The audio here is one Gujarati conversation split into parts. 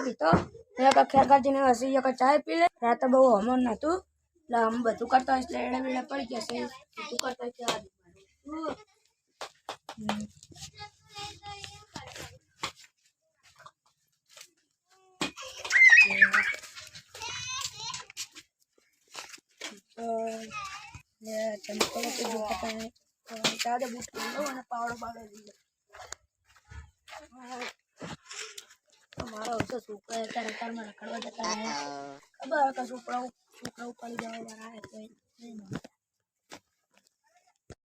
પીતો એક ખેર કાઢીને હસી એક ચાય પી લે રાતે બહુ હમણ નતું એટલે આમ બધું કરતા એટલે એડે બેડે પડી ગયા છે બધું કરતા એટલે ચમકલો તો જો ચાદે બૂટ લો અને પાવડો બાવડો લીધો મારો ઓછો છોકરા અત્યારે કારમાં રખડવા જતા ખબર કે છોકરાઓ પડી જવા વાળા તો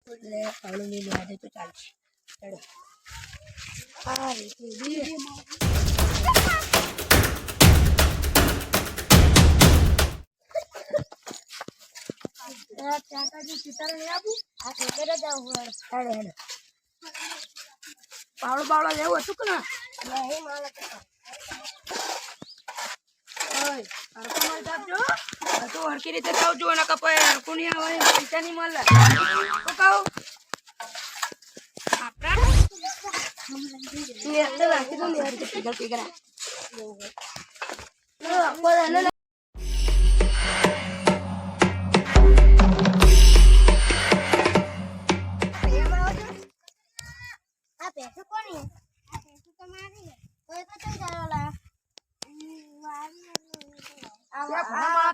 એટલે પાવડો લઈ લેવા દે તો ચાલશે ચડો આ રીતે પાવડો બાવડો લેવું હતું કે ના તું હરકી રીતે ખાવ છું અને કપાય હરકું નહીં આવે પૈસા નહીં મળે તો કહું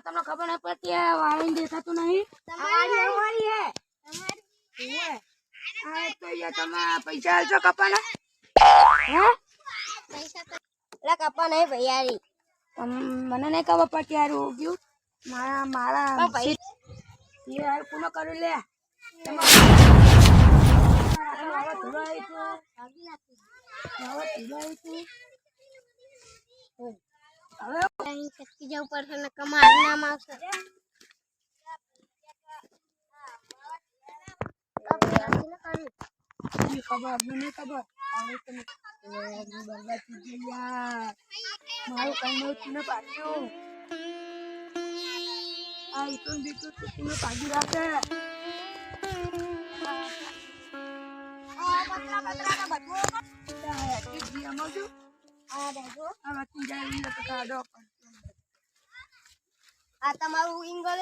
તમને ખબર નહીં પડતી વાળી દેખાતું નહીં તમે પૈસા આલશો કપાના કપા નહીં ભૈયારી મને નહીં ખબર પડતી યાર હું ગયું મારા યાર પૂનો કરી લે ચટકી જવું પડશે ને કમાર નામ આવશે ખબર મને ખબર બરબાદ થઈ ગયા મારું કઈ નતું પાડ્યું આ ઇટું બીટું તું પાડી રાખે આ તમારું ઇંગલ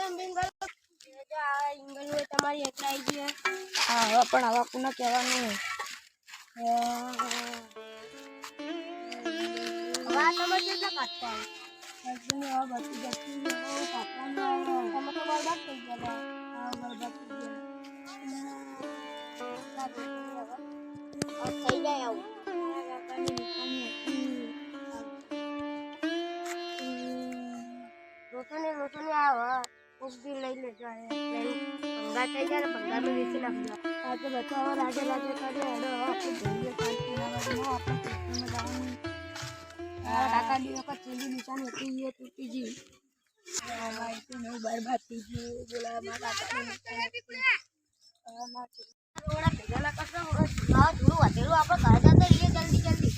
તમારી એટલાઈ છે હા હવે પણ આવા કોને કહેવાનું તમે કેટલા કાઢતા બચી જતી તમે તો બરબાદ થઈ ગયા બરબાદ થઈ ગયા થઈ જાય આવું રોશની આવે બી લઈ લેજો ભંગાર થઈ જાય ને ભંગારમાં વેચી નાખજો આ તો બચાવો લાગે કરે કાકા દી વખત ચીલી નિશાની હતી એ તૂટી ગઈ બરબાદ થઈ ગયું બોલા મારા કાકા થોડું વધેલું આપણે ઘર જતા રહીએ જલ્દી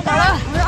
Jalan